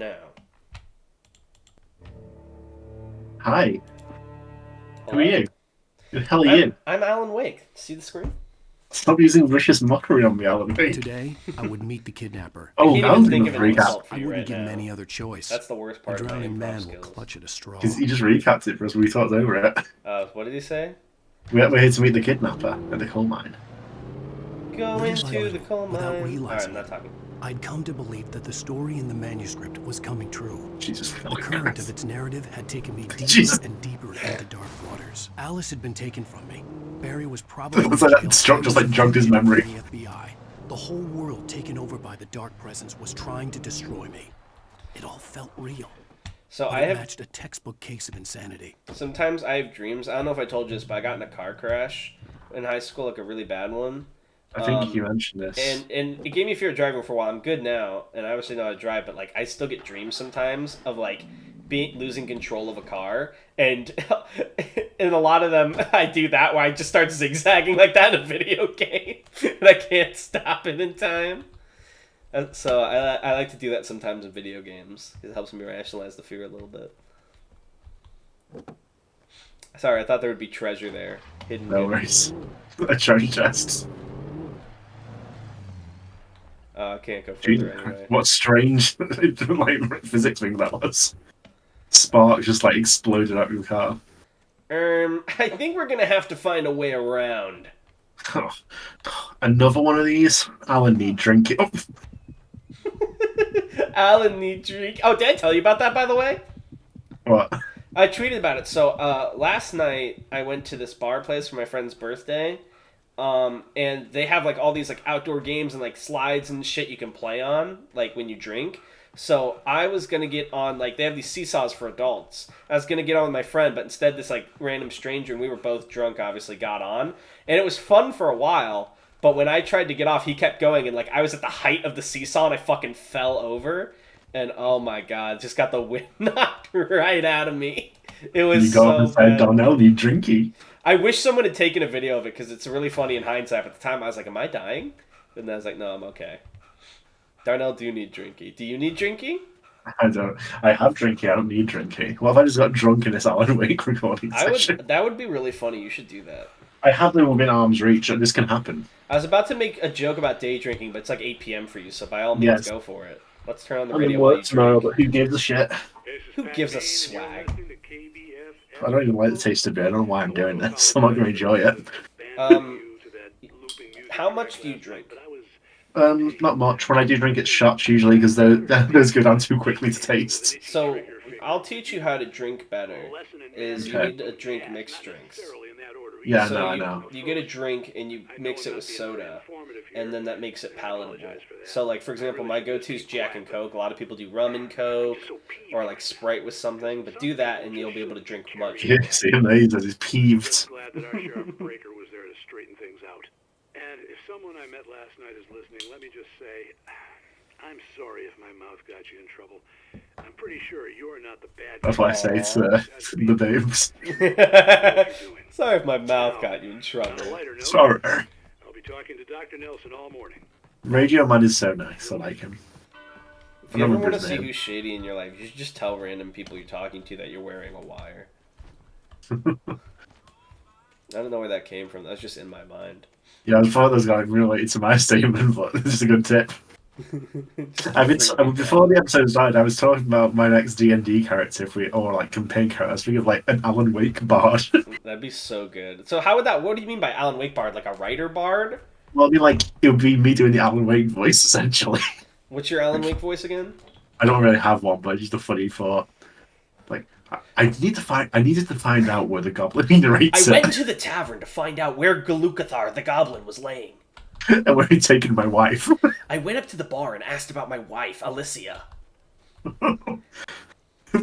now. Hi, who are Hello? you? Who the hell are I'm you? I'm Alan Wake. See the screen? Stop using vicious mockery on me, Alan Wake. Today, I would meet the kidnapper. I Oh, can't now even I'm think gonna of an freak out insult for I you wouldn't right give him now. any other choice. That's the worst A part of my drowning improv man will skills. clutch at a because straw. you just recapped it for us. We talked over it. What did he say? We're here to meet the kidnapper at the coal mine. Go Little by into the little, coal without mine. Alright, I'm realizing not it, talking. I'd come to believe that the story in the manuscript was coming true. Jesus The fucking current of Christ. its narrative had taken me deeper Jesus. and deeper into dark waters. Alice had been taken from me. Barry was probably It's in like jail that struck just hiding like drugged his information from memory. the FBI. The whole world taken over by the dark presence was trying to destroy me. It all felt real, So but I it have matched a textbook case of insanity. sometimes I have dreams. I don't know if I told you this, but I got in a car crash in high school, like a really bad one. I think Um, you mentioned this. and it gave me fear of driving for a while. I'm good now, and I obviously know how to drive, but like I still get dreams sometimes of like being losing control of a car, and in a lot of them I do that where I just start zigzagging like that in a video game, and I can't stop it in time. So I like to do that sometimes in video games. It helps me rationalize the fear a little bit. Sorry, I thought there would be treasure there, hidden No goodies. worries. A treasure chest. I can't go Gee, further anyway. what strange like physics thing that was. Spark just like exploded out of your car. I think we're gonna have to find a way around. Another one of these. Alan need drinking. Oh, Alan need drink. Oh, did I tell you about that by the way? what? I tweeted about it. So last night I went to this bar place for my friend's birthday, and they have like all these like outdoor games and like slides and shit you can play on like when you drink. So I was gonna get on like they have these seesaws for adults. I was gonna get on with my friend, but instead this like random stranger and we were both drunk. Obviously got on, and it was fun for a while. But when I tried to get off, he kept going, and like I was at the height of the seesaw, and I fucking fell over, and oh my god, just got the wind knocked right out of me. It You was go up and so said, bad. Darnell, need drinky. I wish someone had taken a video of it because it's really funny in hindsight. At the time, I was like, "Am I dying?" And then I was like, "No, I'm okay." Darnell, do you need drinky? Do you need drinky? I don't. I have drinky. I don't need drinky. What if I just got drunk in this Alan Wake recording I would. session? That would be really funny. You should do that. I have them within arm's reach. This can happen. I was about to make a joke about day drinking, but it's like 8 p.m. for you, so by all means, Yes. go for it. Let's turn on the I'm in radio while work you tomorrow, drink. but who gives a shit? Who gives a swag? I don't even like the taste of beer. I don't know why I'm doing this. I'm not going to enjoy it. Um, how much do you drink? Not much. When I do drink, it's shots usually because those go down too quickly to taste. So, I'll teach you how to drink better. Is you Okay. need to drink mixed drinks. Yeah, So no, I know. you get a drink and you mix it with soda, and then that makes it palatable. So like for example, my go-to is Jack and Coke. A lot of people do rum and Coke, or like Sprite with something. But do that, and you'll be able to drink much Yeah, more. see him there. He's peeved. Glad that our sheriff Breaker was there to straighten things out. And if someone I met last night is listening, let me just say, I'm sorry if my mouth got you in trouble. I'm pretty sure you're not the bad That's guy. what I say to the babes. Sorry if my mouth got you in On a trouble. lighter note, Sorry. I'll be talking to Dr. Nelson all morning. Radio Man is so nice. I like him. If I you don't ever remember want to his see name. who's shady in your life, you should just tell random people you're talking to that you're wearing a wire. I don't know where that came from. That's just in my mind. Yeah, I thought this guy related to my statement, but this is a good tip. Before the episode started, I was talking about my next D&D character, if we or like campaign character. I was thinking of like an Alan Wake bard. That'd be so good. So how would that? What do you mean by Alan Wake bard? Like a writer bard? Well, I mean, like it would be me doing the Alan Wake voice essentially. What's your Alan Wake voice again? I don't really have one, but just a funny thought. Like I needed to find out where the goblin I narrates went it, to the tavern to find out where Galukathar the goblin was laying. and where he'd taken my wife. I went up to the bar and asked about my wife, Alicia.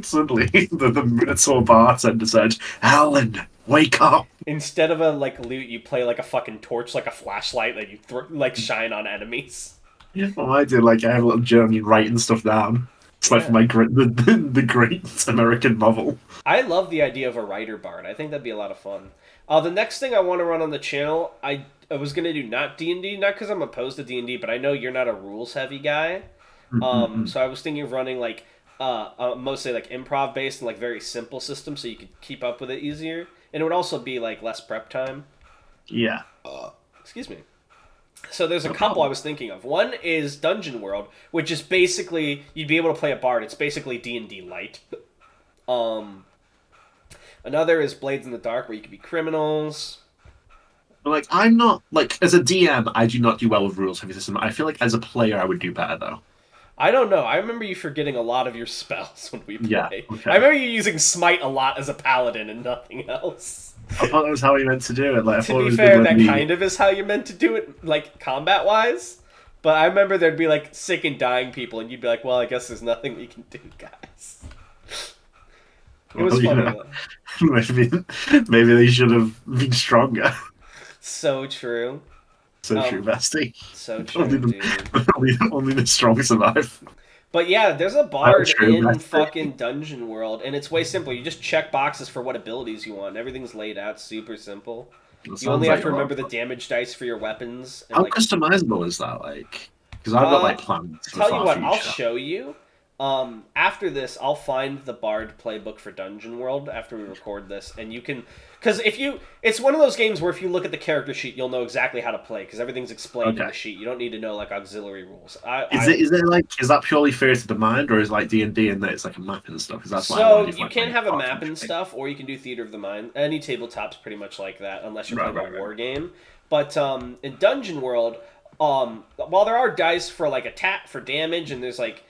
Suddenly, the Minotaur bartender said, "Alan, wake up!" Instead of a like lute, you play like a fucking torch, like a flashlight that you like shine on enemies. Well, I did like I have a little journey writing stuff down. It's like Yeah. my the great American novel. I love the idea of a writer bard. I think that'd be a lot of fun. The next thing I want to run on the channel, I was gonna do not D&D, not because I'm opposed to D&D, but I know you're not a rules heavy guy. So I was thinking of running like mostly like improv based and like very simple system, so you could keep up with it easier, and it would also be like less prep time. Yeah. Excuse me. So there's a No couple I problem. was thinking of. One is Dungeon World, which is basically you'd be able to play a bard. It's basically D&D light. Um, Another is Blades in the Dark, where you could be criminals. But like, I'm not like as a DM, I do not do well with rules heavy system. I feel like as a player, I would do better though. I don't know. I remember you forgetting a lot of your spells when we Yeah, play. okay. I remember you using Smite a lot as a paladin and nothing else. I thought that was how he meant to do it. Like, I To thought it be was fair, good that when kind of is how you're meant to do it, like combat-wise. But I remember there'd be like sick and dying people, and you'd be like, "Well, I guess there's nothing we can do, guys." It was Well, you funny. know, Though. maybe they should have been stronger. So true. So true, bestie. So Only true, dude. only the strong survive. But yeah, there's a bard true, in that's fucking Dungeon World, and it's way simpler. You just check boxes for what abilities you want. Everything's laid out super simple. You only have to remember the damage dice for your weapons. And, How like, customizable is that? Like, because I've got like plans for the tell you far what, future. I'll show you. After this, I'll find the Bard playbook for Dungeon World after we record this, and you can, because it's one of those games where if you look at the character sheet, you'll know exactly how to play because everything's explained in the sheet. You don't need to know like auxiliary rules. Is that purely Fears of the Mind, or is like D&D in that it's like a map and stuff? Because that's why I So wanted to you find, can like, have a far map and future. stuff, or you can do Theater of the Mind. Any tabletop's pretty much like that, unless you're playing Right, a war game. But in Dungeon World, while there are dice for like attack for damage, and there's like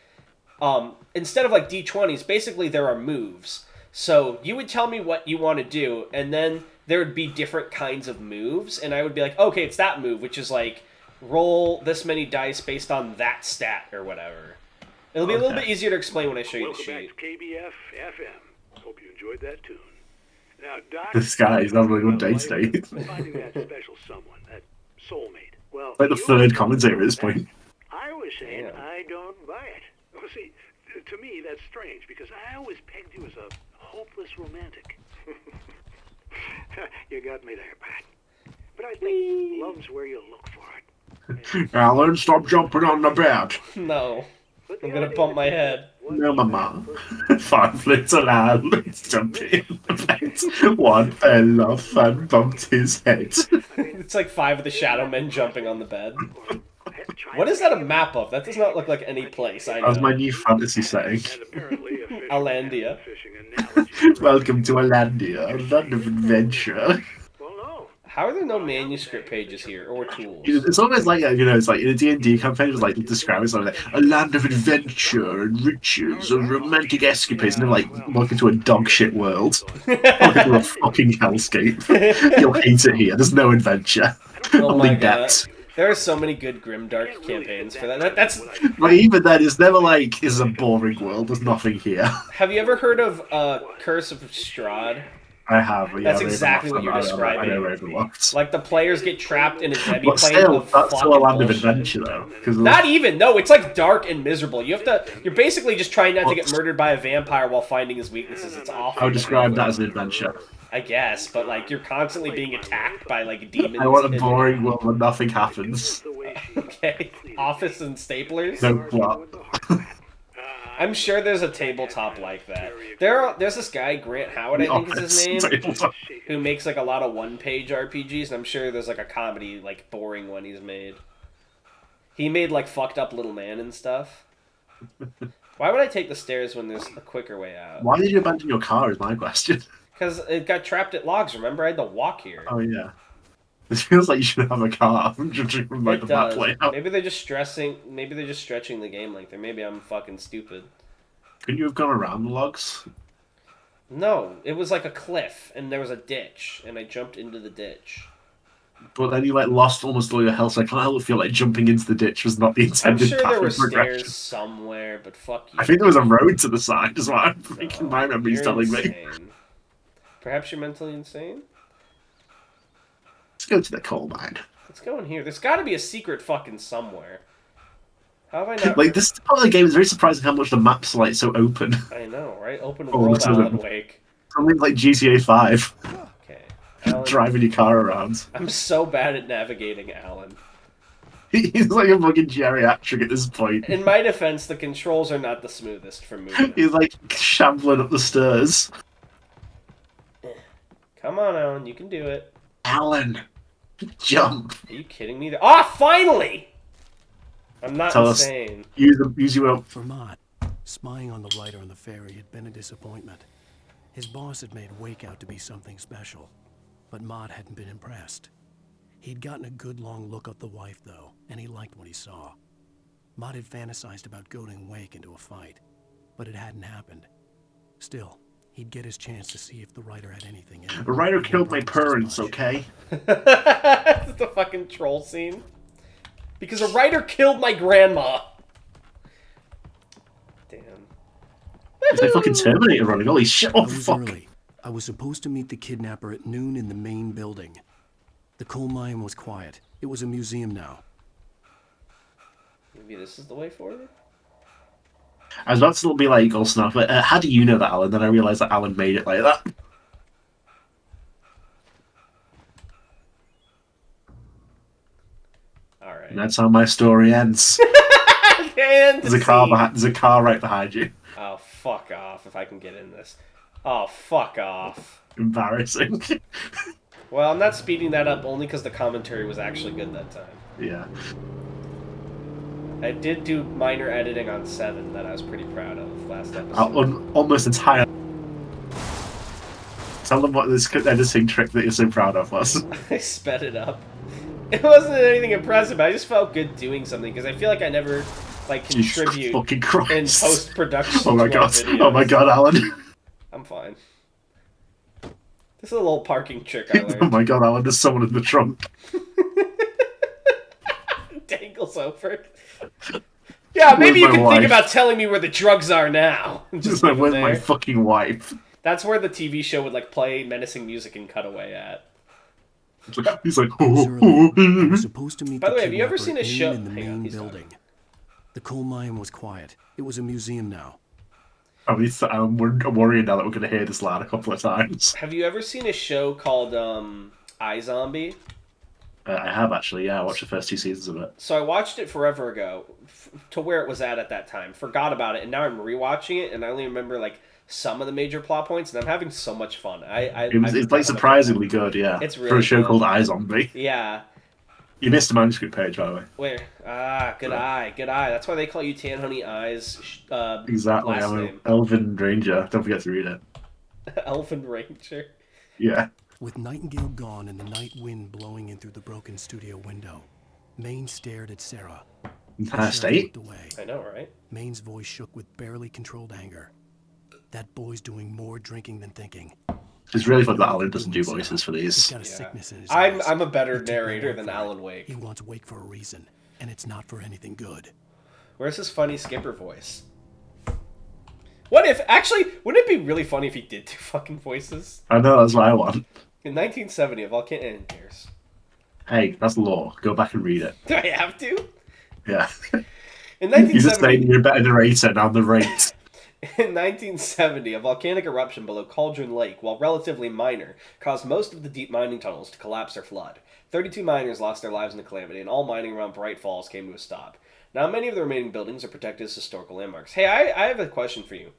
instead of like d20s, basically there are moves. So you would tell me what you want to do, and then there would be different kinds of moves, and I would be like, okay, it's that move, which is like roll this many dice based on that stat or whatever. It'll be a little bit easier to explain when I show you the Welcome back sheet. to KBF FM. Hope you enjoyed that tune. Now, Doc, This guy is having a good day life, today. finding that special someone, that soulmate. Well, Like the you're third commentator at this that. point. I was saying Damn. I don't buy it. Well, see, to me that's strange because I always pegged you as a hopeless romantic. You got me there, Pat. But I think love's where you look for it. Alan, stop jumping on the bed. No. But I'm the gonna idea bump my that head. No, Mama. 5 little Alan's jumping on the bed. One fell off and bumped his head. It's like 5 of the Shadow Men jumping on the bed. What is that a map of? That does not look like any place I That's my know. new fantasy setting. And apparently a fishing Alandia. and fishing analogy. Welcome to Alandia, a land of adventure. Well, no. How are there no manuscript pages here or tools? It's almost like, it's like in a D&D campaign, it's like describing something like a land of adventure and riches and romantic escapades, and they're like, welcome to a dog shit world. Welcome to a fucking hellscape. You'll hate it here. There's no adventure. Oh Only my god. depth. There are so many good Grimdark campaigns for that. That's. But even then, it's never like, it's a boring world. There's nothing here. Have you ever heard of Curse of Strahd? I have. Yeah, That's exactly what you're describing. I know Ravenloft. Like the players get trapped in a But demi-plane still, of that's fucking still a land of bullshit. adventure, though. Because Not even. No, it's like dark and miserable. You're basically just trying not to get murdered by a vampire while finding his weaknesses. It's awful. I would describe that as an adventure. I guess, but like you're constantly being attacked by like demons. I want a and- boring world where nothing happens. Okay, office and staplers. No plot. I'm sure there's a tabletop like that. There's this guy Grant Howard, I think is his name, who makes like a lot of one-page RPGs, and I'm sure there's like a comedy like boring one he's made. He made like fucked up little man and stuff. Why would I take the stairs when there's a quicker way out? Why did you abandon your car is my question. Because it got trapped at logs. Remember, I had to walk here. Oh yeah. It feels like you should have a car. Judging from like It the map does. layout. Maybe they're just stressing. Maybe they're just stretching the game length, or maybe I'm fucking stupid. Couldn't you have gone around the logs? No, it was like a cliff, and there was a ditch, and I jumped into the ditch. But then you like lost almost all your health, so I can't help but feel like jumping into the ditch was not the I'm intended sure path there were of progression. stairs somewhere, but fuck you. I think there was a road to the side, is what I'm thinking. No, My memory's you're telling me. insane. Perhaps you're mentally insane? Let's go to the coal mine. Let's go in here. There's got to be a secret fucking somewhere. How have I not... Like this part of the game is very surprising how much the map's like so open. I know, right? Open Oh, world this isn't- Alan Wake. Something like GTA 5, Okay. Alan, driving your car around. I'm so bad at navigating Alan. He's like a fucking geriatric at this point. In my defense, the controls are not the smoothest for moving. He's like shambling up the stairs. Come on, Alan, you can do it. Alan, jump. Are you kidding me? Ah, finally! I'm not Tell us. insane. Use your will. For Mott, spying on the writer on the ferry had been a disappointment. His boss had made Wake out to be something special, but Mott hadn't been impressed. He'd gotten a good long look at the wife, though, and he liked what he saw. Mott had fantasized about goading Wake into a fight, but it hadn't happened. Still, he'd get his chance to see if the writer had anything in him. The writer killed my parents, okay? That's the fucking troll scene. Because a writer killed my grandma. Damn. It's like fucking Terminator running. Holy shit, I oh was fuck. early. I was supposed to meet the kidnapper at noon in the main building. The coal mine was quiet. It was a museum now. Maybe this is the way forward? I was about to be like, oh snap, but how do you know that, Alan? Then I realised that Alan made it like that. Alright. And that's how my story ends. There's a car right behind you. Oh, fuck off if I can get in this. Oh, fuck off. Embarrassing. Well, I'm not speeding that up only because the commentary was actually good that time. Yeah. I did do minor editing on 7 that I was pretty proud of last episode. Almost entire. Tell them what this editing trick that you're so proud of was. I sped it up. It wasn't anything impressive, I just felt good doing something because I feel like I never contribute fucking Christ. in post-production. Oh my to our god. videos. Oh my god, Alan. I'm fine. This is a little parking trick I learned. Oh my god, Alan, there's someone in the trunk. Dangles over. Yeah, maybe you Where's can my think wife? about telling me where the drugs are now. Just like, leave it where's my there. fucking wife? That's where the TV show would play menacing music and cut away at. He's like, I was early. I was supposed to meet By the way, the have you ever kidnapper seen a at show- noon in the hang on, main he's building. The coal mine was quiet. It was a museum now. I'm worrying now that we're going to hear this line a couple of times. Have you ever seen a show called iZombie? I have actually, yeah. I watched the first 2 seasons of it. So I watched it forever ago, to where it was at that time. Forgot about it, and now I'm rewatching it, and I only remember some of the major plot points, and I'm having so much fun. It's surprisingly good, yeah. It's really for a show good. called iZombie. Yeah. You missed the manuscript page, by the way. Where? Good eye. That's why they call you Tan Honey Eyes. Exactly. Last I'm name. an Elven Ranger. Don't forget to read it. Elven Ranger. Yeah. With Nightingale gone and the night wind blowing in through the broken studio window, Maine stared at Sarah. Entire Sarah state. looked away. I know, right? Maine's voice shook with barely controlled anger. That boy's doing more drinking than thinking. It's really fun that Alan doesn't do voices for He's these. got a Yeah. sickness in his I'm eyes. a better You take my narrator word than for it. Alan Wake. He wants Wake for a reason, and it's not for anything good. Where's his funny skipper voice? What if, actually, wouldn't it be really funny if he did do fucking voices? I know, that's what I want. In 1970, a volcano, and cares. Hey, that's law. Go back and read it. Do I have to? Yeah. In You're just 1970, saying you're a better narrator now the rate. in 1970, a volcanic eruption below Cauldron Lake, while relatively minor, caused most of the deep mining tunnels to collapse or flood. 32 miners lost their lives in the calamity, and all mining around Bright Falls came to a stop. Now, many of the remaining buildings are protected as historical landmarks. Hey, I have a question for you.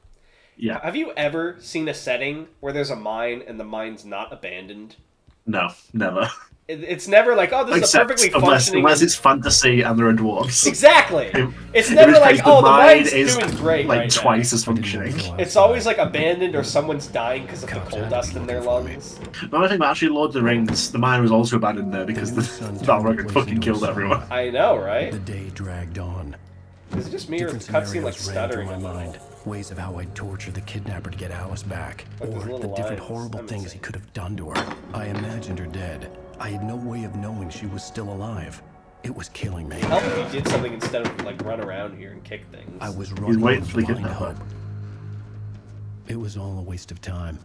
Yeah. Have you ever seen a setting where there's a mine and the mine's not abandoned? No, never. It's never like, oh, this is a perfectly functioning... Unless it's fantasy and there are dwarves. Exactly! It's In never which like, case oh, the mine mine's is doing great like right now. twice as functioning. It's always like abandoned or someone's dying because of the coal dust in their lungs. The only thing about actually Lord of the Rings, the mine was also abandoned there because the Balrog fucking killed everyone. I know, right? The day dragged on. Is it just me or is Different the cutscene scenarios ran stuttering through a my little? mind. Ways of how I'd torture the kidnapper to get Alice back. Like those Or the little different lines. horrible I'm things insane. he could have done to her. I imagined her dead. I had no way of knowing she was still alive. It was killing me. Help if you did something instead of run around here and kick things. I was running waiting on for the blind kidnapper. hope. It was all a waste of time.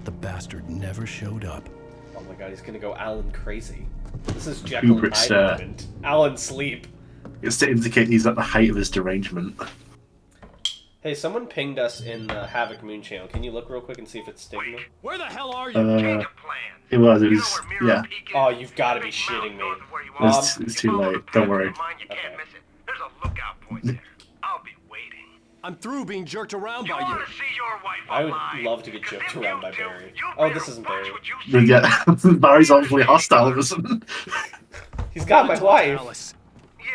The bastard never showed up. Oh my god, he's gonna go Alan crazy. This is Jekyll and Kubrick's, Hyde moment. Alan sleep. It's to indicate he's at the height of his derangement. Hey, someone pinged us in the Havoc Moon channel. Can you look real quick and see if it's sticking them? Where the hell are you? It was, yeah. Oh, you've got to be shitting me. It's too late. Don't worry. Okay. There's a lookout point there. I'll be waiting. I'm through being jerked around by you. Want to see your wife I alive? would love to get 'Cause jerked if around you by do, Barry. you Oh, better this isn't watch Barry. what you But say. yeah, Barry's obviously hostile all of a sudden. He's got my wife. Alice. Yeah,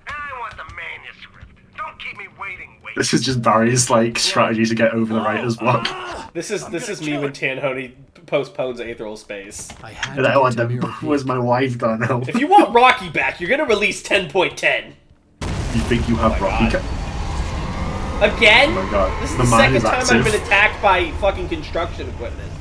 and I want the manuscript. Don't keep me waiting. This is just Barry's like strategy to get over the writer's block. This is me when Tanhoney postpones Aetheral Space. I had And to I get want to them. Mirror Where's Peak. my wife gone now? If you want Rocky back, you're gonna release 10.10. You think you have Oh my Rocky? God. Again? Oh my God. This is The the mine second is time active. I've been attacked by fucking construction equipment.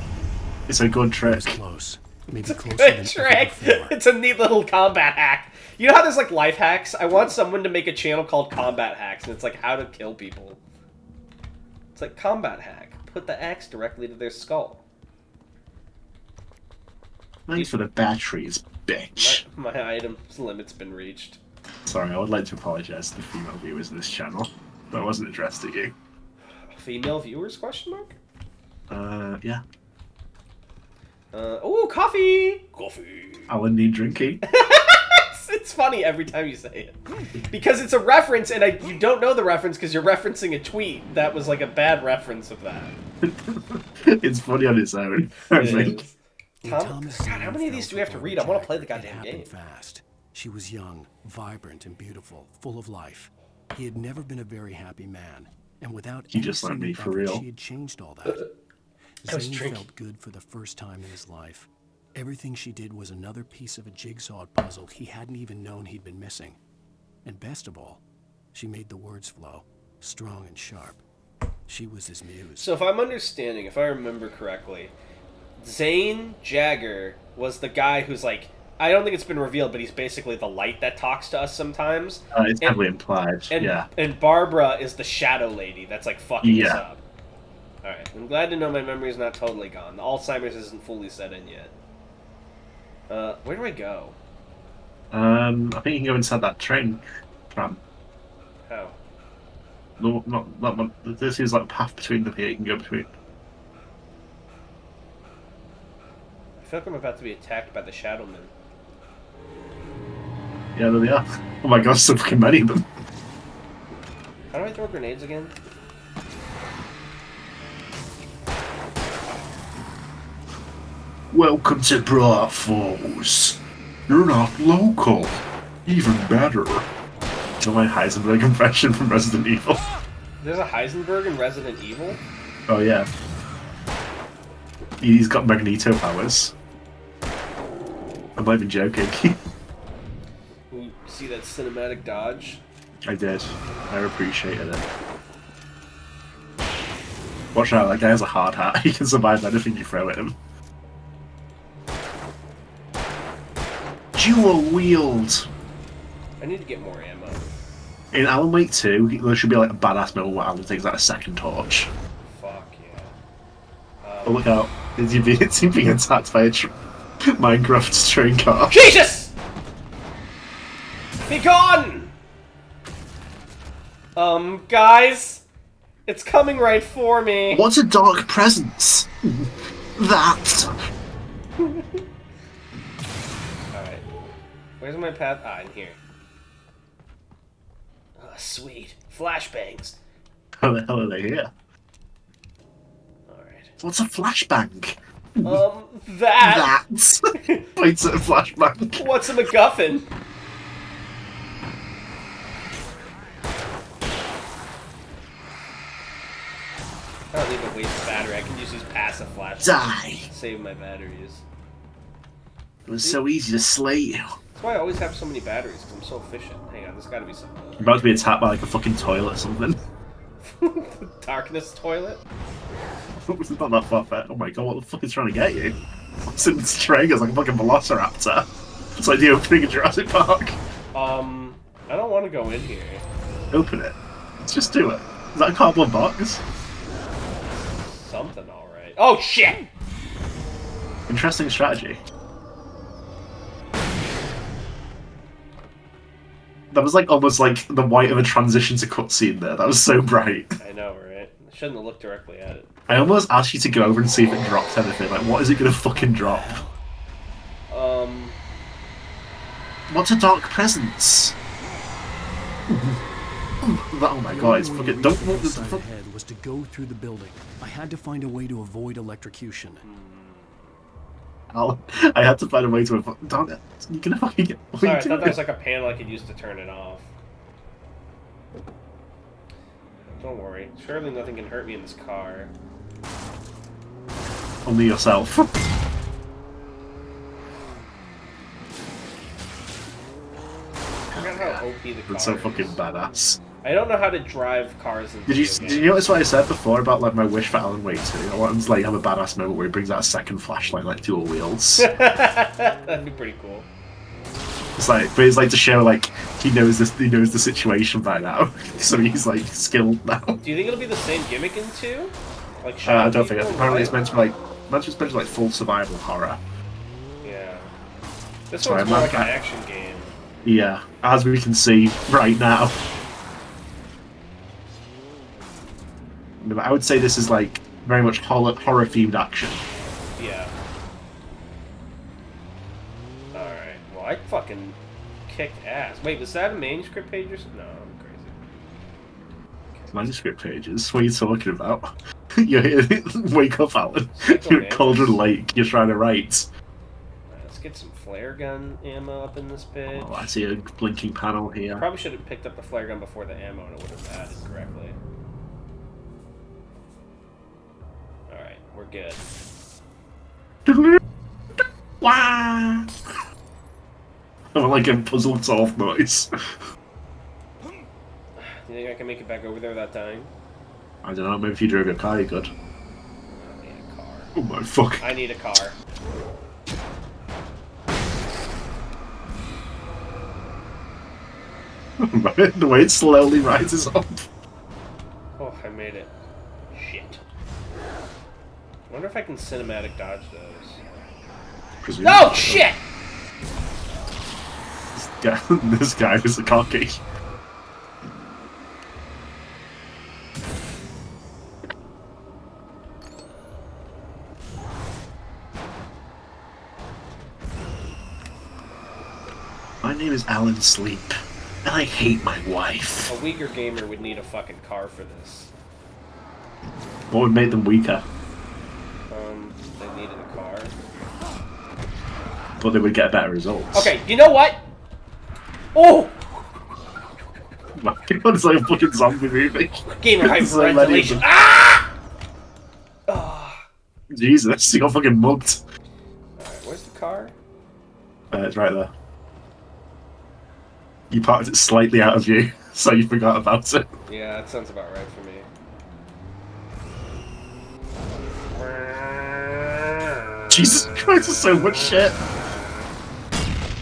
It's a good It trick. was close. Maybe closer Good than trick. ever before. It's a neat little combat hack. You know how there's like life hacks? I want someone to make a channel called Combat Hacks, and it's like how to kill people. It's like combat hack. Put the axe directly to their skull. Thanks for the batteries, bitch. My item's limit's been reached. Sorry, I would like to apologize to the female viewers of this channel. That wasn't addressed to you. Female viewers? Question mark. Yeah. Oh, coffee. Coffee. Alan need drinking. It's funny every time you say it because it's a reference, and you don't know the reference because you're referencing a tweet that was like a bad reference of that. It's funny on its own, I It think. is. When God, Thomas how Zane many of fell these do we have to for read? I want to Jack, play the it goddamn happened game. fast. She was young, vibrant, and beautiful, full of life. He had never been a very happy man, and without You any just learned me seeming for effort, real. she had changed all that. I was Zane drinking. felt good for the first time in his life. Everything she did was another piece of a jigsaw puzzle he hadn't even known he'd been missing. And best of all, she made the words flow, strong and sharp. She was his muse. So if I'm understanding, if I remember correctly, Zane Jagger was the guy who's like, I don't think it's been revealed, but he's basically the light that talks to us sometimes. It's heavily implied. And, Yeah. and Barbara is the shadow lady that's like fucking us Yeah. up. Alright, I'm glad to know my memory's not totally gone. The Alzheimer's isn't fully set in yet. Where do I go? I think you can go inside that train tram. How? No, not that one. This is like a path between them here. You can go between. I feel like I'm about to be attacked by the Shadow Men. Yeah, there they are. Oh my god, so fucking many of them. How do I throw grenades again? Welcome to Bra Falls. You're not local. Even better. So my Heisenberg impression from Resident Evil. There's a Heisenberg in Resident Evil? Oh yeah. He's got Magneto powers. I'm not even joking. Ooh, see that cinematic dodge? I did. I appreciated it. Watch out, that guy has a hard hat. He can survive anything you throw at him. Dual wield! I need to get more ammo. In Alan Wake 2, there should be like a badass moment where Alan takes like a second torch. Fuck yeah. Oh, look out. It's you being attacked by a Minecraft train car. Jesus! Be gone! Guys? It's coming right for me. What's a dark presence? That! Alright. Where's my path? Ah, in here. Oh, sweet. Flashbangs. How the hell are they here? Alright. What's a flashbang? That! That! Points at a flashbang. What's a MacGuffin? I don't need to waste battery. I can use these passive flashes. Die! Save my batteries. It was so easy to slay you. That's why I always have so many batteries, because I'm so efficient. Hang on, there's gotta be something. I'm about to be attacked by like a fucking toilet or something. Darkness toilet? It's not that far back. Oh my god, what the fuck is trying to get you? What's in this train? It's like a fucking velociraptor. It's like the opening of Jurassic Park. I don't want to go in here. Open it. Let's just do it. Is that a cardboard box? Something alright. Oh shit! Interesting strategy. That was like almost like the white of a transition to cutscene there. That was so bright. I know, right? I shouldn't have looked directly at it. I almost asked you to go over and see if it dropped anything. Like, what is it gonna fucking drop? Um, What's a dark presence? Oh my god, it's fucking. Don't walk the side fuck. ahead was to go through the building. I had to find a way to avoid electrocution. I had to find a way to avoid. Don't. You're gonna fucking get. What sorry, are I you thought that doing? was like a panel I could use to turn it off. Don't worry. Surely nothing can hurt me in this car. Only yourself. I forgot how OP the car That's so is. fucking badass. I don't know how to drive cars in Did you video did you games. notice what I said before about like my wish for Alan Wake 2? I want him to like have a badass moment where he brings out a second flashlight like dual wheels. That'd be pretty cool. It's like, but it's like to show like he knows the situation by now, so he's like skilled now. Do you think it'll be the same gimmick in 2? Like I don't think people, apparently it's right? meant to be like full survival horror. Yeah. This Sorry, one's more I'm like an not- action game. Yeah, as we can see right now. I would say this is like very much horror themed action. Yeah. Alright. Well, I fucking kicked ass. Wait, was that a manuscript page or something? No, I'm crazy. Manuscript pages. What are you talking about? You're here. Wake up, Alan. Psycho You're at Cauldron Mantis. Lake. You're trying to write. Let's get some flare gun ammo up in this bitch. Oh, I see a blinking panel here. Probably should have picked up the flare gun before the ammo and it would have added correctly. Alright, we're good. Wah! I like a puzzle solve noise. You think I can make it back over there without dying? I don't know, maybe if you drove your car, you could. I need a car. Oh my fuck. I need a car. The way it slowly rises up. Oh, I made it. Shit. I wonder if I can cinematic dodge those. Presumably. No, shit! This guy is a cocky. My name is Alan Sleep, and I hate my wife. A weaker gamer would need a fucking car for this. What would make them weaker? They needed a car. But they would get better results. Okay, you know what? Oh! My god, it's like a fucking zombie movie. Gamer There's so many of hyperventilation. them. Ah! Oh. Jesus, you got fucking mugged. Alright, where's the car? It's right there. You parked it slightly out of view, so you forgot about it. Yeah, that sounds about right for me. Jesus Christ, there's so much shit.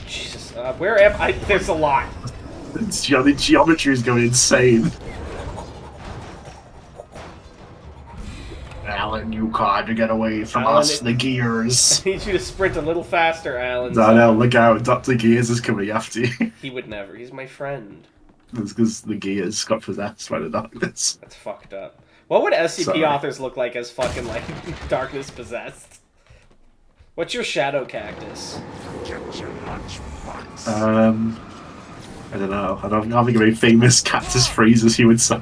Jesus, where am I? There's a lot. The geometry is going insane. Alan, you can't get away from Alan, us, the Gears. I need you to sprint a little faster, Alan. No, no, look out, Dr. Gears is coming after you. He would never. He's my friend. It's because the Gears got possessed by the darkness. That's fucked up. What would SCP Sorry. authors look like as fucking, like, darkness possessed? What's your shadow cactus? I don't know. I don't think of any famous cactus phrases he would say.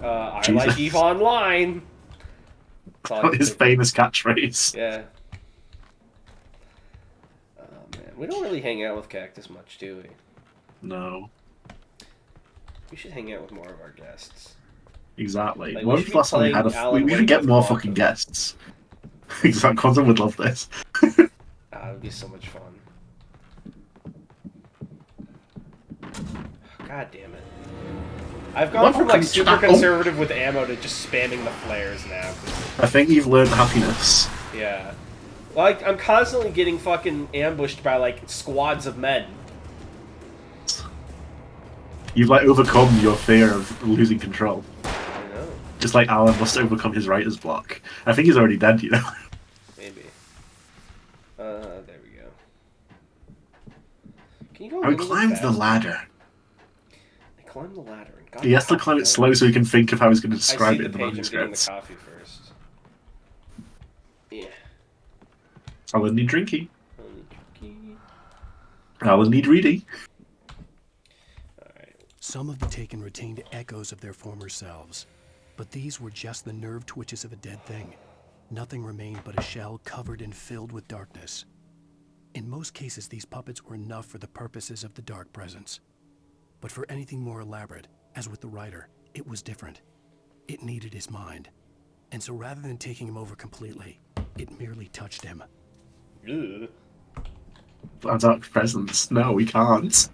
I Jesus. like EVE Online. That's all I can His think of. famous catchphrase. Yeah. Oh, man. We don't really hang out with Cactus much, do we? No, We should hang out with more of our guests. exactly. Like, When we was should the last time we be had playing Alan we should Wake get with more Quantum. fucking guests. Exactly, Quantum would love this. It would be so much fun. God damn it. I've gone from, like, super conservative with ammo to just spamming the flares now. I think you've learned happiness. Yeah. Like, I'm constantly getting fucking ambushed by, like, squads of men. You've like overcome your fear of losing control. I know. Just like Alan must overcome his writer's block. I think he's already dead, you know. Maybe. There we go. Can you go a I little bit climbed the faster? ladder, Climb the ladder. And God, He has to climb it slow so he can think of how he's going to I describe see it the in the page. I'm getting the manuscript. coffee first. Yeah. Alan need drinky. Alright. Alan need reading. Some of the Taken retained echoes of their former selves, but these were just the nerve twitches of a dead thing. Nothing remained but a shell covered and filled with darkness. In most cases, these puppets were enough for the purposes of the Dark Presence. But for anything more elaborate, as with the writer, it was different. It needed his mind. And so rather than taking him over completely, it merely touched him. Ugh. Our Dark Presence. No, we can't.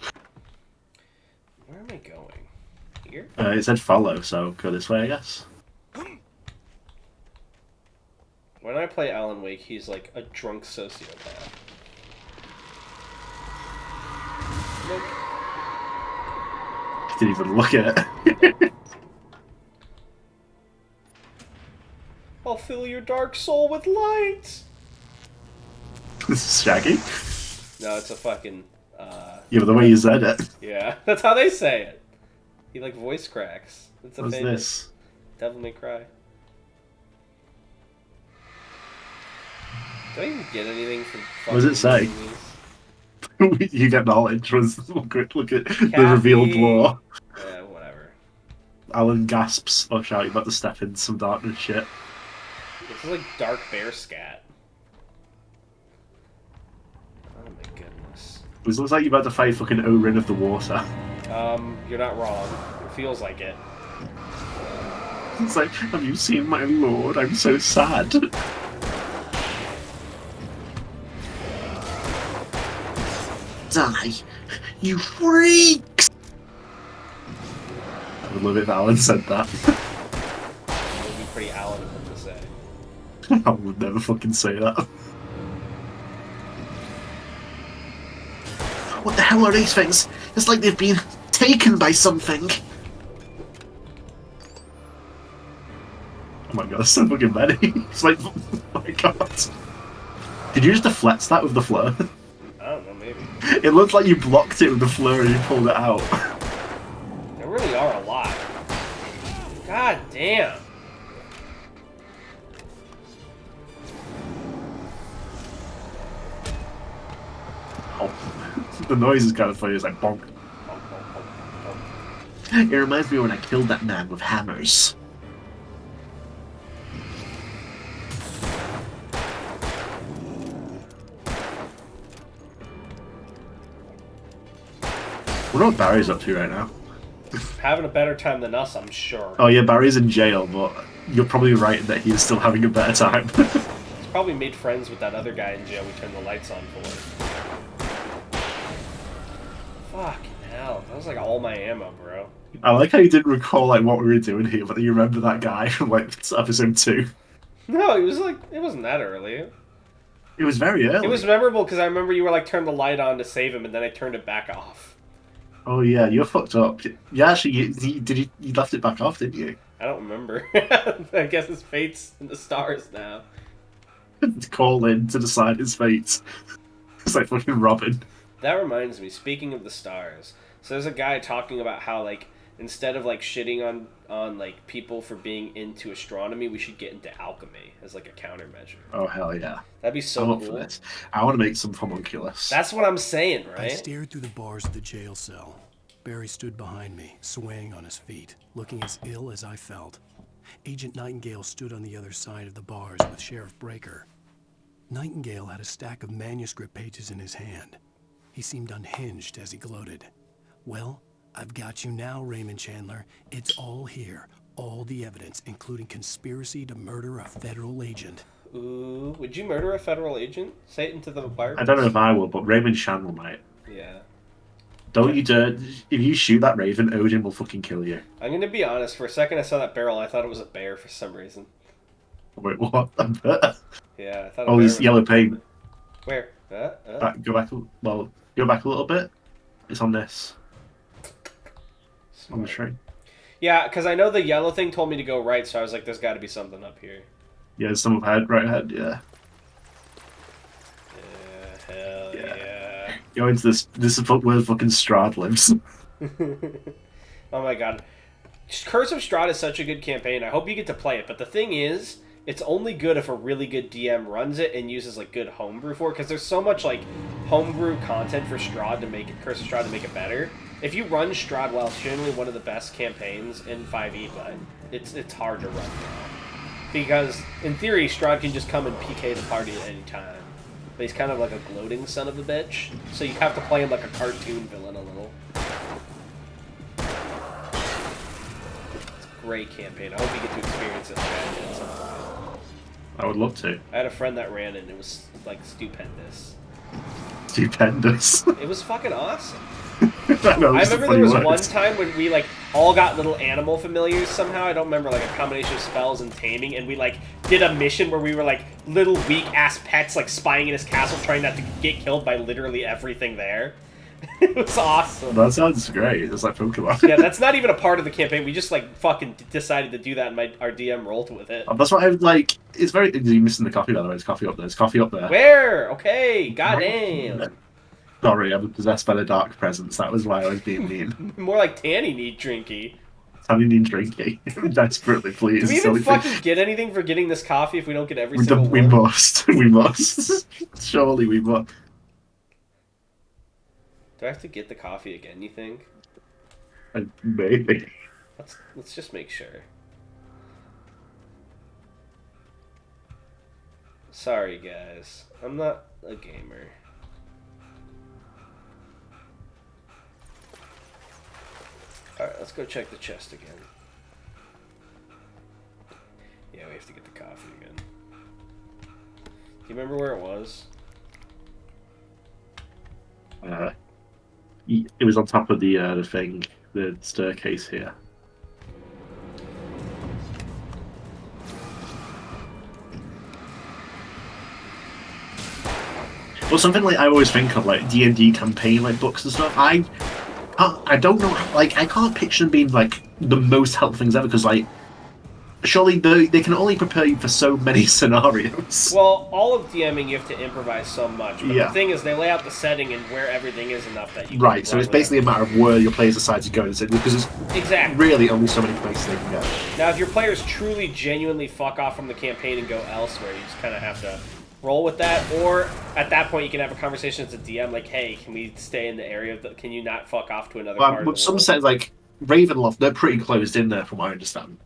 Where am I going? Here? It said follow, so go this way, I guess. When I play Alan Wake, he's like a drunk sociopath. Look. I didn't even look at it. I'll fill your dark soul with light! This is Shaggy. No, it's a fucking... Yeah, but the way you said it. Yeah, that's how they say it. He like voice cracks. It's a What's famous this? Devil May Cry. Do I even get anything from fucking What does it say? movies? You get knowledge. Look at the Kathy. revealed lore. Yeah, whatever. Alan gasps. Oh, shout, you're about to step into some darkness shit. This is like Dark Bear Scat. Oh my goodness. It looks like you're about to fight fucking Orin of the Water. You're not wrong. It feels like it. It's like, have you seen my lord? I'm so sad. Die, you freaks! I would love it if Alan said that. It would be pretty Alan of him to say. I would never fucking say that. What the hell are these things? It's like they've been taken by something. Oh my god, there's so fucking many. It's like, oh my god. Did you just deflect that with the flare? I don't know, maybe. It looked like you blocked it with the flare and you pulled it out. There really are a lot. God damn. Oh. The noise is kind of funny, it's like bonk. It reminds me when I killed that man with hammers. I wonder what Barry's up to right now. Having a better time than us, I'm sure. Oh yeah, Barry's in jail, but you're probably right that he's still having a better time. He's probably made friends with that other guy in jail we turned the lights on for. Fucking hell. That was like all my ammo, bro. I like how you didn't recall like what we were doing here, but you remember that guy from like episode 2. No, it was like, it wasn't that early. It was very early. It was memorable because I remember you were like, turn the light on to save him, and then I turned it back off. Oh yeah, you're fucked up. Yeah, actually, you left it back off, didn't you? I don't remember. I guess his fate's in the stars now. Call in to decide his fate. It's like fucking Robin. That reminds me, speaking of the stars, so there's a guy talking about how, like, instead of, like, shitting on like, people for being into astronomy, we should get into alchemy as, like, a countermeasure. Oh, hell yeah. That'd be so I'm up for cool. this. I want to make some homunculus. That's what I'm saying, I right? stared through the bars of the jail cell. Barry stood behind me, swaying on his feet, looking as ill as I felt. Agent Nightingale stood on the other side of the bars with Sheriff Breaker. Nightingale had a stack of manuscript pages in his hand. He seemed unhinged as he gloated. Well, I've got you now, Raymond Chandler. It's all here. All the evidence, including conspiracy to murder a federal agent. Ooh, would you murder a federal agent? Say it into the wire. I don't know if I will, but Raven Chandler might. Yeah. Don't you dare. If you shoot that Raven, Odin will fucking kill you. I'm gonna be honest, for a second I saw that barrel, I thought it was a bear for some reason. Wait, what? Yeah, I thought Oh, he's yellow paint. Where? Go back. Well, go back a little bit. It's on this. On the train. Yeah, because I know the yellow thing told me to go right, so I was like, there's got to be something up here. Yeah, there's some ahead, right ahead, yeah. Yeah, hell yeah. Go into this is where fucking Strahd lives. Oh my god. Curse of Strahd is such a good campaign. I hope you get to play it. But the thing is, it's only good if a really good DM runs it and uses like good homebrew for it, because there's so much like homebrew content for Strahd to make it, Curse of Strahd to make it better. If you run Strahd well, it's generally one of the best campaigns in 5e, but it's hard to run now. Because in theory, Strahd can just come and PK the party at any time. But he's kind of like a gloating son of a bitch, so you have to play him like a cartoon villain a little. It's a great campaign. I hope you get to experience it like I did at some point. I would love to. I had a friend that ran it, and it was like stupendous. Stupendous. It was fucking awesome. I remember there was one time when we like all got little animal familiars somehow. I don't remember, like a combination of spells and taming, and we like did a mission where we were like little weak ass pets like spying in his castle, trying not to get killed by literally everything there. It was awesome. That sounds great. It's like Pokemon. Yeah, that's not even a part of the campaign. We just like fucking decided to do that, and our DM rolled with it. That's what I like. It's very. You're missing the coffee, by the way. There's coffee up there. There's coffee up there. Where? Okay, goddamn. Sorry, I'm possessed by the dark presence. That was why I was being mean. More like Tanny need drinky. Tanny need drinky. Desperately, please. Do we even fucking get anything for getting this coffee if we don't get every we single don't, we one? must. We must. Surely we must. Do I have to get the coffee again, you think? Maybe. Let's just make sure. Sorry, guys. I'm not a gamer. Alright, let's go check the chest again. Yeah, we have to get the coffee again. Do you remember where it was? It was on top of the thing, the staircase here. Well, something like I always think of, like D&D campaign like books and stuff. I don't know, like I can't picture them being like the most helpful things ever, because like surely they can only prepare you for so many scenarios. Well, all of DMing you have to improvise so much, but Yeah. the thing is they lay out the setting and where everything is enough that you can Right, so run it's with basically it. a matter of where your players decide to go instead, because there's Exactly. really only so many places they can go. Now, if your players truly, genuinely fuck off from the campaign and go elsewhere, you just kind of have to roll with that. Or at that point, you can have a conversation as a DM, like, "Hey, can we stay in the area? Can you not fuck off to another part of But the some world?" said like Ravenloft, they're pretty closed in there, from what I understand.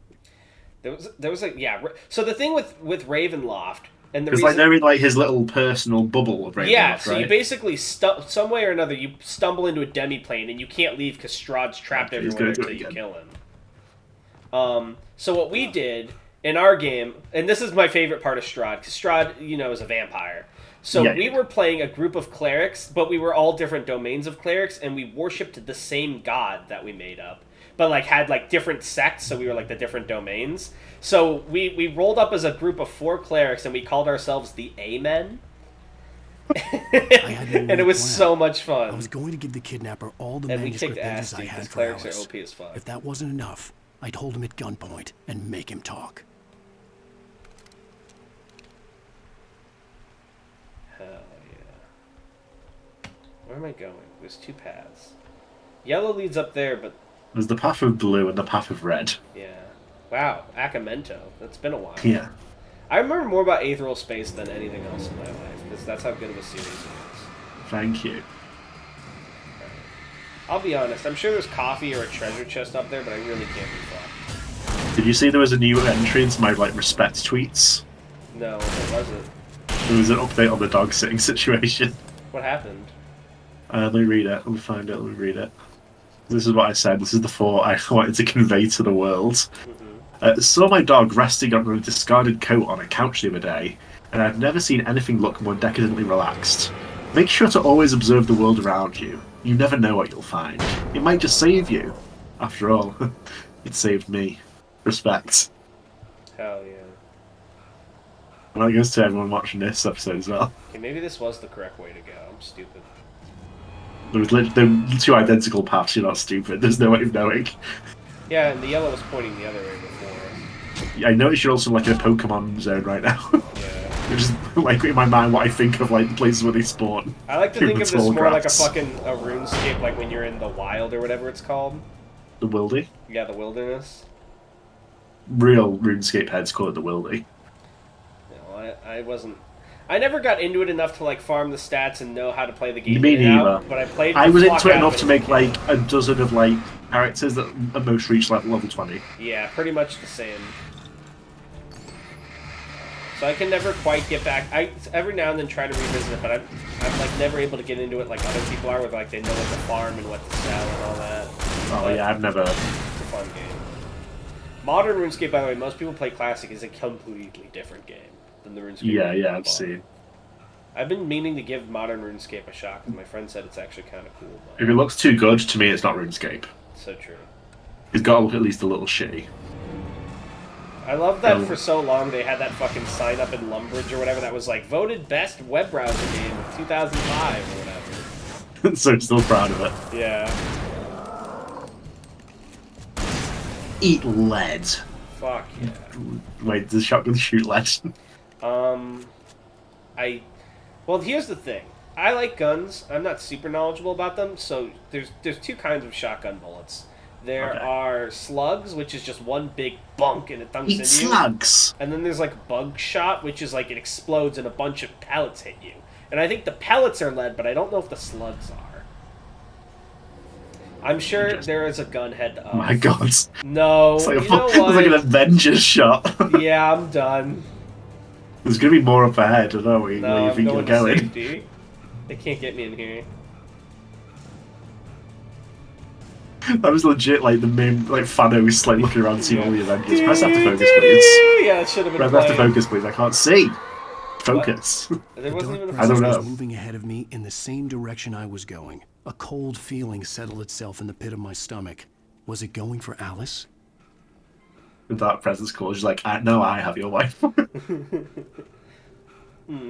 There was like, yeah. So the thing with Ravenloft, and the Because reason, like they're in like his little personal bubble of Ravenloft, yeah, so right? you basically some way or another you stumble into a demiplane and you can't leave because Strahd's trapped Okay, he's everywhere gonna do until it you again. kill him. So what we did in our game, and this is my favorite part of Strahd, because Strahd, you know, is a vampire. So Yeah, we yeah. were playing a group of clerics, but we were all different domains of clerics, and we worshipped the same god that we made up, but like had like different sects, so we were like the different domains. So we rolled up as a group of 4 clerics, and we called ourselves the Amen. had no And it real was plan. so much I fun. was going to give the kidnapper all the And we manuscript kicked ass, pages I dude, had because for clerics hours. are OP as fuck. If that wasn't enough, I'd hold him at gunpoint and make him talk. Hell yeah. Where am I going? There's 2 paths. Yellow leads up there, but There's the path of blue and the path of red. yeah. Wow, Acamento. That's been a while. Yeah. I remember more about Aetheral Space than anything else in my life, because that's how good of a series it is. Thank you. I'll be honest, I'm sure there's coffee or a treasure chest up there, but I really can't be fucked. Did you see there was a new entry into my like respect tweets? No, what was it? There was an update on the dog sitting situation. What happened? Let me read it. Let me find it. Let me read it. This is what I said. This is the thought I wanted to convey to the world. Saw my dog resting on a discarded coat on a couch the other day, and I've never seen anything look more decadently relaxed. Make sure to always observe the world around you. You never know what you'll find. It might just save you. After all, it saved me. Respect. Hell yeah. And that goes to everyone watching this episode as well. Okay, maybe this was the correct way to go. I'm stupid. There were 2 identical paths. You're not stupid. There's no way of knowing. Yeah, and the yellow was pointing the other way before. I notice you're also like in a Pokemon zone right now. Yeah. Which is like in my mind what I think of like the places where they spawn. I like to In think the of this tall more like a grass. fucking RuneScape, like when you're in the wild or whatever it's called. The Wildy. Yeah, the wilderness. Real RuneScape heads call it the Wildy. I wasn't. I never got into it enough to like farm the stats and know how to play the game Me in and neither. out. But I played. I The was fuck into it out enough of to it as a make like kid. a dozen of like characters that at most reach level 20. Yeah, pretty much the same. So I can never quite get back. I every now and then try to revisit it, but I'm like never able to get into it like other people are, with like they know what to farm and what to sell and all that. Oh But yeah, I've never. It's a fun game. Modern RuneScape, by the way, most people play Classic, is a completely different game than the RuneScape. Yeah, I've bought. seen. I've been meaning to give Modern RuneScape a shot because my friend said it's actually kind of cool. But If it looks too good to me, it's not RuneScape. so true. It's got to look at least a little shitty. I love that for so long they had that fucking sign up in Lumbridge or whatever that was like voted best web browser game of 2005 or whatever. So I'm still proud of it. Yeah. Eat lead. Fuck yeah. Wait, does shotgun shoot lead? Well, here's the thing. I like guns. I'm not super knowledgeable about them, so there's two kinds of shotgun bullets. There Okay. are slugs, which is just one big bunk and it thumps Eat into slugs. you. And then there's like bug shot, which is like it explodes and a bunch of pellets hit you. And I think the pellets are lead, but I don't know if the slugs are. I'm sure there is a gun head up. Oh my god. No, It's like, you know it's what? like an Avengers shot. Yeah, I'm done. There's gonna be more up ahead, I don't know where you No, I'm think you're going to going. safety. They can't get me in here. That was legit like the main like Thanos like looking around seeing all the Avengers. Press F to focus, please. Yeah, it should have been Press F to playing. focus, please. I can't see. Focus. There The wasn't dark even a I don't presence know. was moving ahead of me in the same direction I was going. A cold feeling settled itself in the pit of my stomach. Was it going for Alice? The dark presence calls. She's like, no, I have your wife.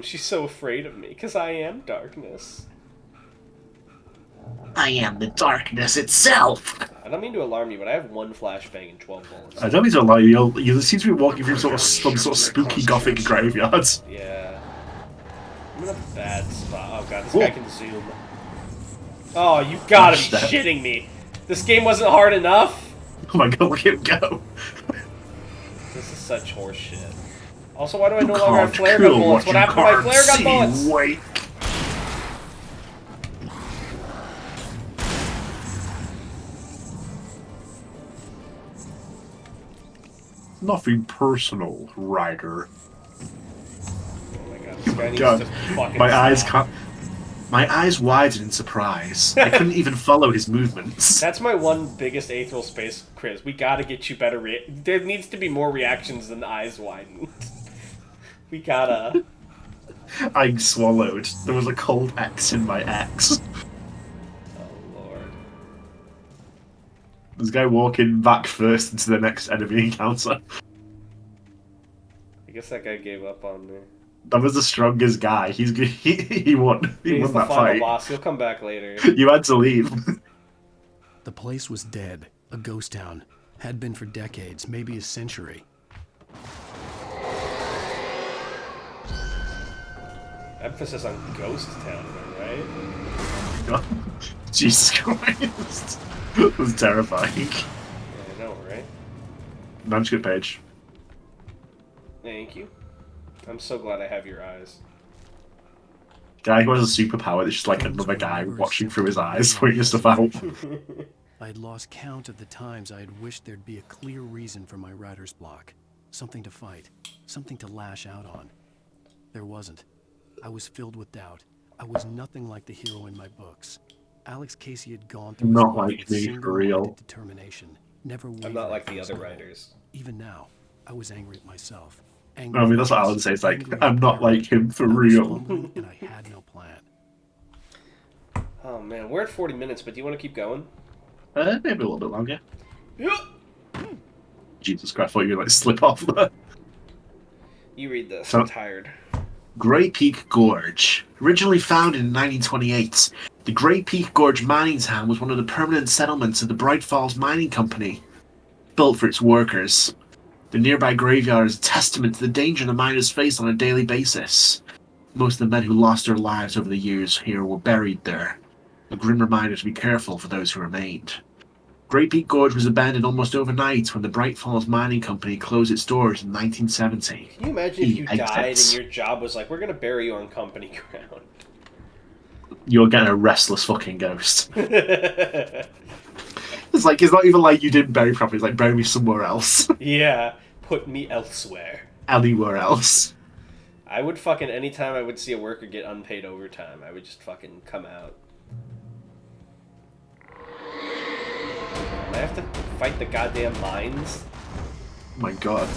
She's so afraid of me, because I am darkness. I am the darkness itself. I don't mean to alarm you, but I have one flashbang and 12 bullets. I don't mean to lie, you seem to be walking through some sort of spooky gothic graveyard. Yeah. I'm in a bad spot. Oh god, this Cool. guy can zoom. Oh, you gotta be Gosh, that- shitting me. This game wasn't hard enough? Oh my god, look at him go. This is such horse shit. Also, why do I You no longer have can't flare gun kill bullets? what What you happened to my can't flare gun see, bullets? Wake. Nothing personal, Ryder. Oh my god, this guy needs God, to fucking my eyes stop. can't. My eyes widened in surprise. I couldn't even follow his movements. That's my one biggest Aetherial Space quiz. We gotta get you better there needs to be more reactions than eyes widened. We gotta. I swallowed. There was a cold X in my X. Oh lord. There's a guy walking back first into the next enemy encounter. I guess that guy gave up on me. That was the strongest guy. He won. He He's won the that final fight. boss. He'll come back later. You had to leave. The place was dead, a ghost town. Had been for decades, maybe a century. Emphasis on ghost town, right? Jesus Christ. That was terrifying. Yeah, I know, right? Manuscript page. Thank you. I'm so glad I have your eyes. Guy who has a superpower that's just like another guy watching through his eyes, pointing stuff out. I had lost count of the times I had wished there'd be a clear reason for my writer's block. Something to fight, something to lash out on. There wasn't. I was filled with doubt. I was nothing like the hero in my books. Alex Casey had gone through Not his life like with me, for single-minded real. determination. Never I'm not wavering like from the his other goal. writers. Even now, I was angry at myself. I mean, that's what Alan says, like, I'm not like him for I was real. fumbling and I had no plan. Oh man, we're at 40 minutes, but do you want to keep going? Maybe a little bit longer. Yeah. Jesus Christ, I thought you were like slip off there. You read this. So- I'm tired. Grey Peak Gorge. Originally founded in 1928, the Grey Peak Gorge mining town was one of the permanent settlements of the Bright Falls Mining Company, built for its workers. The nearby graveyard is a testament to the danger the miners face on a daily basis. Most of the men who lost their lives over the years here were buried there, a grim reminder to be careful for those who remained. Great Peak Gorge was abandoned almost overnight when the Bright Falls Mining Company closed its doors in 1970. Can you imagine if He you died exits. and your job was like, we're gonna bury you on company ground? You're getting a restless fucking ghost. It's like, it's not even like you didn't bury properly. It's like, bury me somewhere else. Yeah, put me elsewhere. Anywhere else. I would fucking, anytime I would see a worker get unpaid overtime, I would just fucking come out. I have to fight the goddamn mines? Oh my god.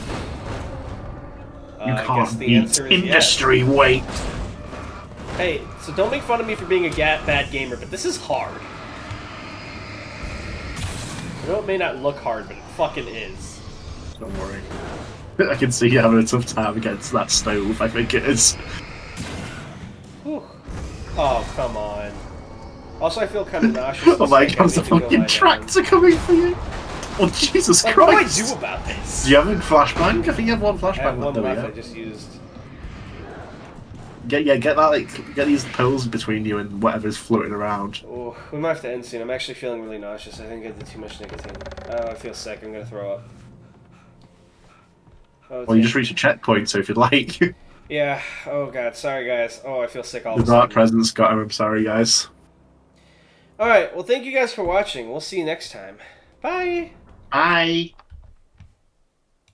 You I guess can't the beat answer is industry weight. Hey, so don't make fun of me for being a bad gamer, but this is hard. I know it may not look hard, but it fucking is. Don't worry. I can see you having a tough time against that stove, I think it is. Whew. Oh, come on. Also, I feel kind of nauseous. Oh my Like, I god, the need to go fucking lie tractor coming for you! Oh, Jesus down. Like, Christ! what do I do about this? Do you have a flashbang? I think you have one I flashbang have one left, left. don't I you? just used. Get that, like, get these poles between you and whatever's floating around. Oh, we might have to end soon. I'm actually feeling really nauseous. I think I did too much nicotine. Oh, I feel sick. I'm gonna throw up. Oh, Well, you just reached a checkpoint, so if you'd like. Yeah. Oh god. Sorry, guys. Oh, I feel sick all The of a dark sudden. presence got him, I'm sorry, guys. All right. Well, thank you guys for watching. We'll see you next time. Bye. Bye!